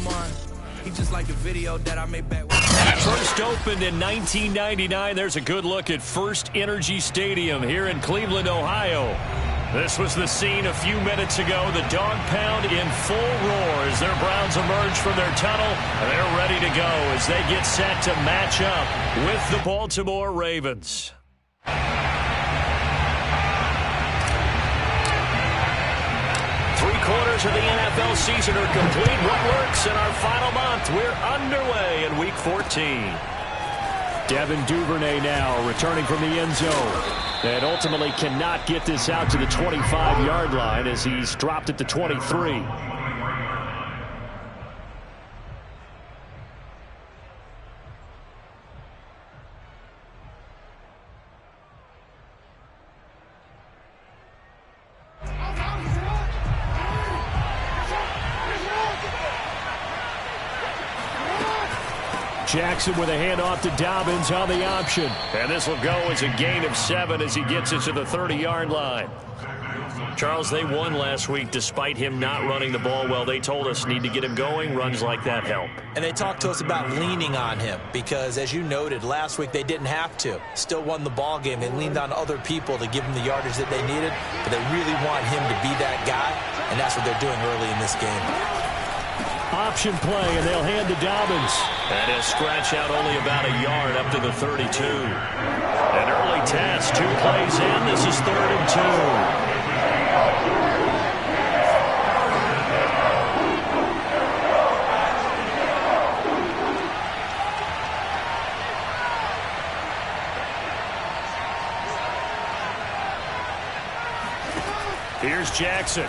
mine. He just like a video that I made back. First opened in 1999. There's a good look at First Energy Stadium here in Cleveland, Ohio. This was the scene a few minutes ago. The dog pound in full roar as their Browns emerge from their tunnel. And they're ready to go as they get set to match up with the Baltimore Ravens. Three-quarters of the NFL season are complete. What works in our final month? We're underway in Week 14. Devin Duvernay now returning from the end zone. And ultimately cannot get this out to the 25-yard line as he's dropped at the 23. Jackson with a handoff to Dobbins on the option. And this will go as a gain of 7 as he gets it to the 30-yard line. Charles, they won last week despite him not running the ball well. They told us need to get him going. Runs like that help. And they talked to us about leaning on him because, as you noted, last week they didn't have to. Still won the ball game. They leaned on other people to give them the yardage that they needed, but they really want him to be that guy, and that's what they're doing early in this game. Option play, and they'll hand to Dobbins. And he'll scratch out only about a yard up to the 32. An early test, 2 plays in. This is 3rd and 2. Here's Jackson.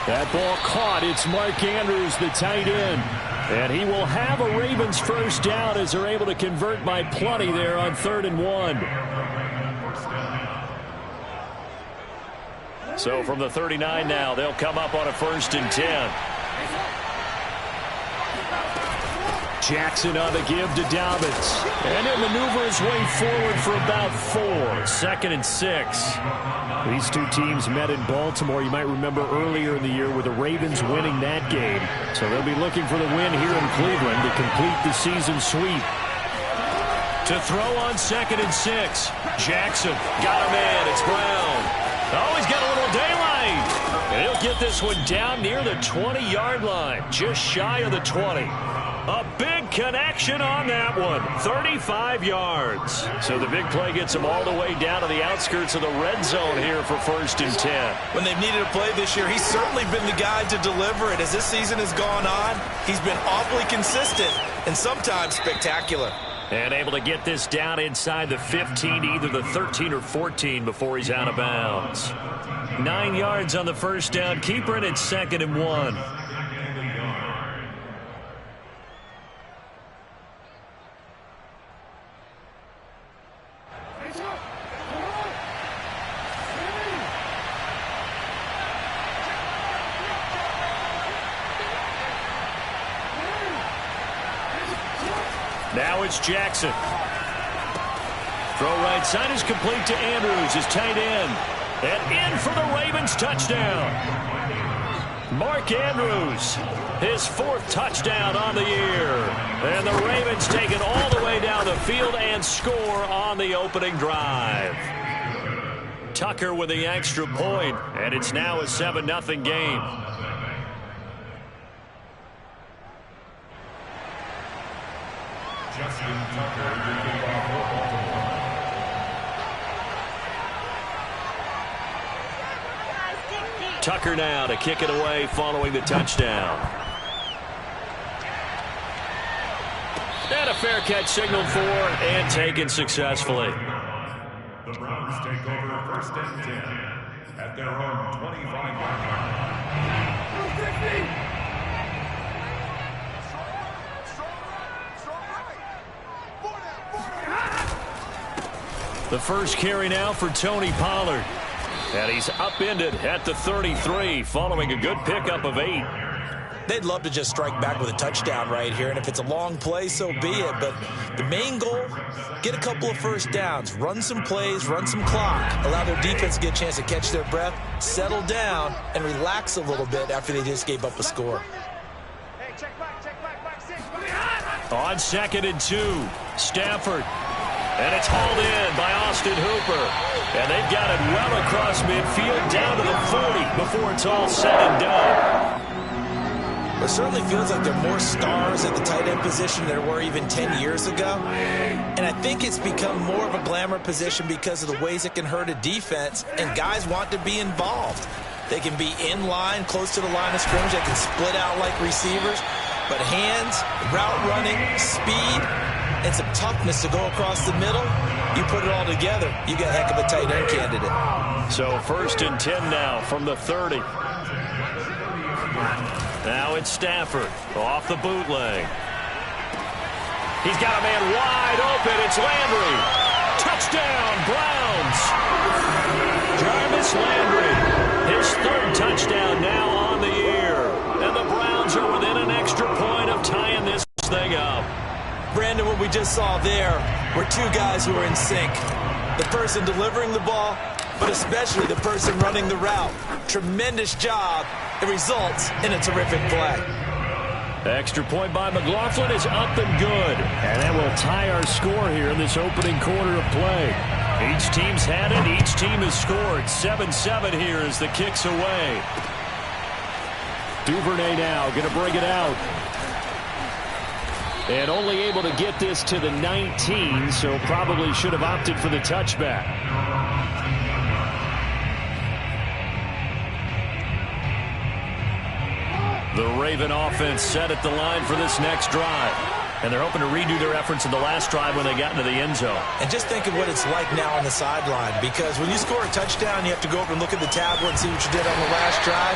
That ball caught. It's Mark Andrews, the tight end. And he will have a Ravens first down as they're able to convert by plenty there on 3rd and 1. So from the 39 now, they'll come up on a 1st and 10. Jackson on the give to Dobbins. And he'll maneuver his way forward for about 4. 2nd and 6. These two teams met in Baltimore, you might remember, earlier in the year with the Ravens winning that game. So they'll be looking for the win here in Cleveland to complete the season sweep. To throw on 2nd and 6. Jackson got him in. It's Brown. Oh, he's got a little daylight. And he'll get this one down near the 20-yard line, just shy of the 20. A big connection on that one. 35 yards. So the big play gets them all the way down to the outskirts of the red zone here for 1st and 10. When they've needed a play this year, he's certainly been the guy to deliver it. As this season has gone on, he's been awfully consistent and sometimes spectacular. And able to get this down inside the 15, either the 13 or 14 before he's out of bounds. 9 yards on the first down. Keeper, and it's 2nd and 1. Now it's Jackson. Throw right side is complete to Andrews, his tight end. And in for the Ravens touchdown. Mark Andrews, his 4th touchdown on the year. And the Ravens take it all the way down the field and score on the opening drive. Tucker with the extra point, and it's now a 7-0 game. Tucker now to kick it away following the touchdown. And a fair catch signaled for and taken successfully. The Browns take over 1st and 10 at their own 25-yard line. The first carry now for Tony Pollard. And he's upended at the 33 following a good pickup of 8. They'd love to just strike back with a touchdown right here, and if it's a long play, so be it. But the main goal, get a couple of first downs, run some plays, run some clock, allow their defense to get a chance to catch their breath, settle down, and relax a little bit after they just gave up a score. On 2nd and 2, Stafford. And it's hauled in by Austin Hooper. And they've got it well across midfield down to the 40 before it's all said and done. It certainly feels like there are more stars at the tight end position than there were even 10 years ago. And I think it's become more of a glamour position because of the ways it can hurt a defense, and guys want to be involved. They can be in line, close to the line of scrimmage. They can split out like receivers. But hands, route running, speed, and some toughness to go across the middle, you put it all together, you got a heck of a tight end candidate. So 1st and 10 now from the 30. Now it's Stafford off the bootleg. He's got a man wide open. It's Landry. Touchdown, Browns. Jarvis Landry, his 3rd touchdown now on the year. And the Browns are within an extra point of tying this thing up. Brandon, what we just saw there were two guys who were in sync. The person delivering the ball, but especially the person running the route. Tremendous job. It results in a terrific play. Extra point by McLaughlin is up and good. And that will tie our score here in this opening quarter of play. Each team's had it. Each team has scored. 7-7 here as the kick's away. Duvernay now going to bring it out. And only able to get this to the 19, so probably should have opted for the touchback. The Raven offense set at the line for this next drive. And they're hoping to redo their efforts in the last drive when they got into the end zone. And just think of what it's like now on the sideline, because when you score a touchdown, you have to go over and look at the tablet and see what you did on the last drive.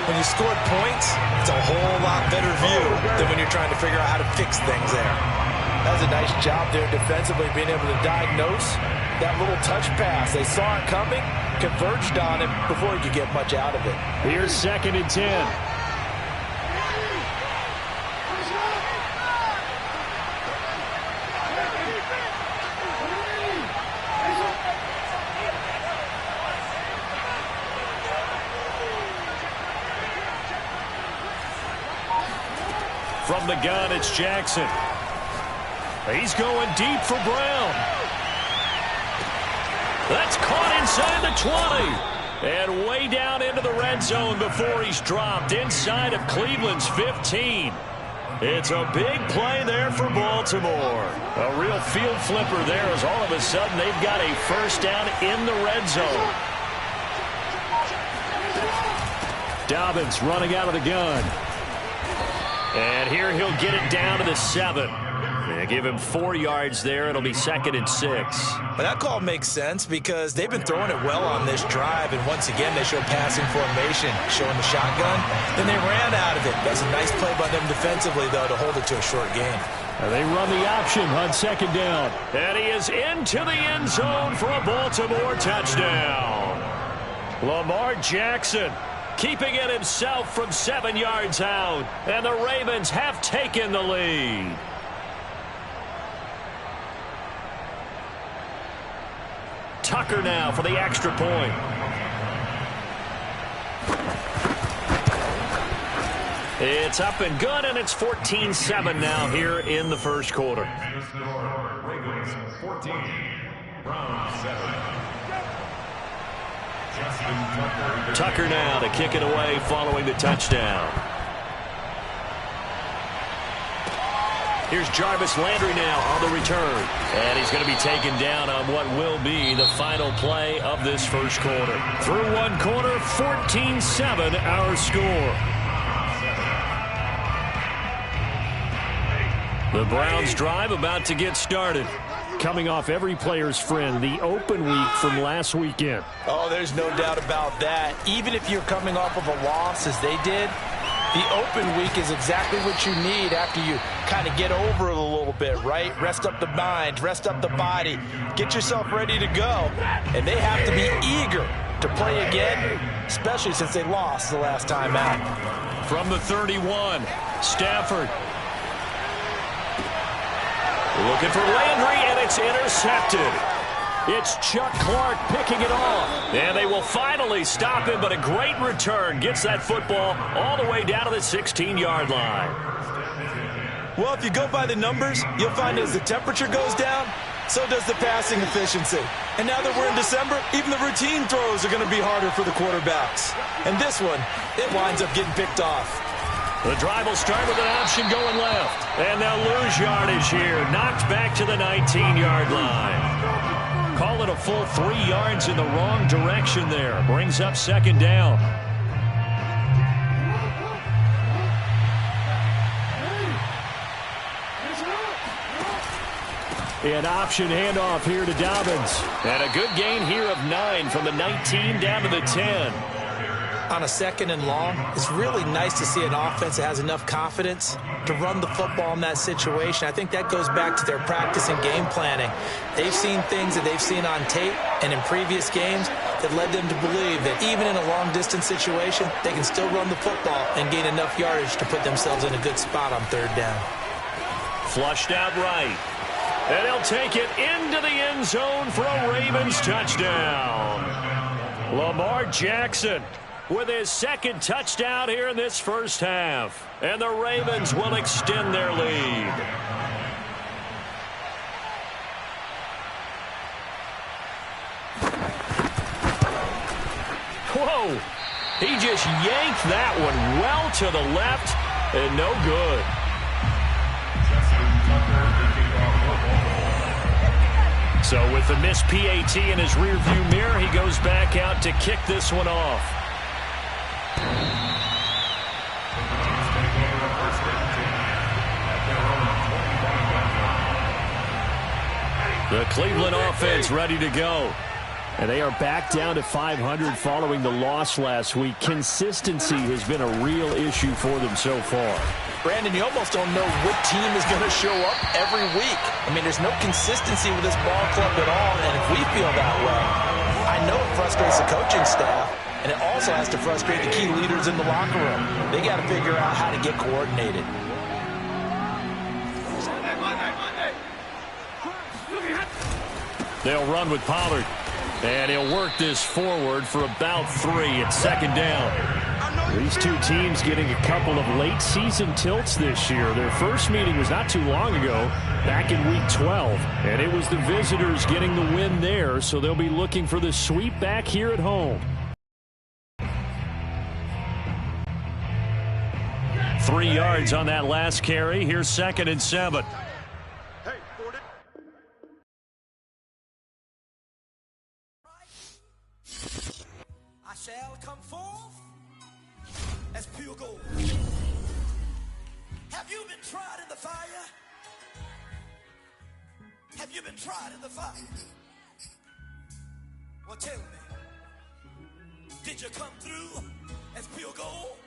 When you scored points, it's a whole lot better view than when you're trying to figure out how to fix things there. That was a nice job there defensively, being able to diagnose that little touch pass. They saw it coming, converged on it before he could get much out of it. Here's 2nd and 10. From the gun, it's Jackson. He's going deep for Brown. That's caught inside the 20. And way down into the red zone before he's dropped inside of Cleveland's 15. It's a big play there for Baltimore. A real field flipper there as all of a sudden they've got a first down in the red zone. Dobbins running out of the gun. And here he'll get it down to the 7. They give him 4 yards there. It'll be 2nd and 6. But that call makes sense because they've been throwing it well on this drive. And once again, they show passing formation, showing the shotgun. Then they ran out of it. That's a nice play by them defensively, though, to hold it to a short gain. And they run the option on 2nd down. And he is into the end zone for a Baltimore touchdown. Lamar Jackson keeping it himself from 7 yards out. And the Ravens have taken the lead. Tucker now for the extra point. It's up and good, and it's 14-7 now here in the first quarter. Ravens 14, Browns 7. Tucker now to kick it away following the touchdown. Here's Jarvis Landry now on the return. And he's going to be taken down on what will be the final play of this first quarter. Through one quarter, 14-7 our score. The Browns drive about to get started. Coming off every player's friend, the open week from last weekend. Oh, there's no doubt about that. Even if you're coming off of a loss as they did, the open week is exactly what you need after you kind of get over it a little bit, right? Rest up the mind, rest up the body, get yourself ready to go. And they have to be eager to play again, especially since they lost the last time out. From the 31, Stafford. Looking for Landry, and it's intercepted. It's Chuck Clark picking it off. And they will finally stop him, but a great return gets that football all the way down to the 16-yard line. Well, if you go by the numbers, you'll find as the temperature goes down, so does the passing efficiency. And now that we're in December, even the routine throws are going to be harder for the quarterbacks. And this one, it winds up getting picked off. The drive will start with an option going left. And they'll lose yardage here. Knocked back to the 19-yard line. Call it a full 3 yards in the wrong direction there. Brings up second down. An option handoff here to Dobbins. And a good gain here of 9 from the 19 down to the 10. On a second and long, it's really nice to see an offense that has enough confidence to run the football in that situation. I think that goes back to their practice and game planning. They've seen things that they've seen on tape and in previous games that led them to believe that even in a long-distance situation, they can still run the football and gain enough yardage to put themselves in a good spot on third down. Flushed out right. And they'll take it into the end zone for a Ravens touchdown. Lamar Jackson with his second touchdown here in this first half. And the Ravens will extend their lead. Whoa! He just yanked that one well to the left and no good. So with the missed PAT in his rearview mirror, he goes back out to kick this one off. The Cleveland offense ready to go. And they are back down to 500 following the loss last week. Consistency has been a real issue for them so far. Brandon, you almost don't know what team is going to show up every week. I mean, there's no consistency with this ball club at all, and if we feel that way, I know it frustrates the coaching staff, and it also has to frustrate the key leaders in the locker room. They got to figure out how to get coordinated. They'll run with Pollard, and he'll work this forward for about 3 at second down. These two teams getting a couple of late-season tilts this year. Their first meeting was not too long ago, back in Week 12. And it was the visitors getting the win there, so they'll be looking for the sweep back here at home. 3 yards on that last carry. Here's 2nd and 7. I shall come forth as pure gold. Have you been tried in the fire? Have you been tried in the fire? Well, tell me, did you come through as pure gold?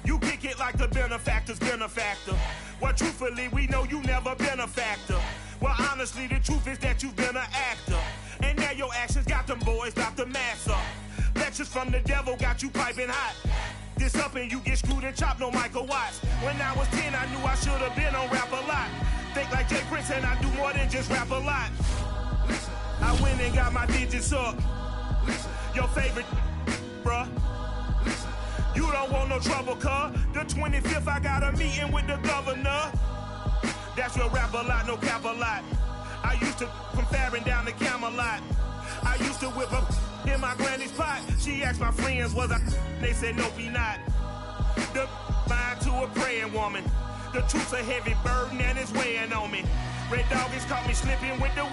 You kick it like the benefactor's benefactor. Well, truthfully, we know you never been a factor. Well, honestly, the truth is that you've been an actor. And now your actions got them boys about to mass up. Lectures from the devil got you piping hot. This up and you get screwed and chopped, no Michael Watts. When I was 10, I knew I should have been on Rap a Lot. Think like Jay Prince and I do more than just rap a lot. I went and got my digits up. Your favorite, bruh. You don't want no trouble, cuz. The 25th, I got a meeting with the governor. That's your rap a lot, no cap a lot. I used to from Farron down to Camelot. I used to whip up in my granny's pot. She asked my friends, was I? They said, no, be not. The line to a praying woman. The truth's a heavy burden and it's weighing on me. Red Dog has caught me slipping with the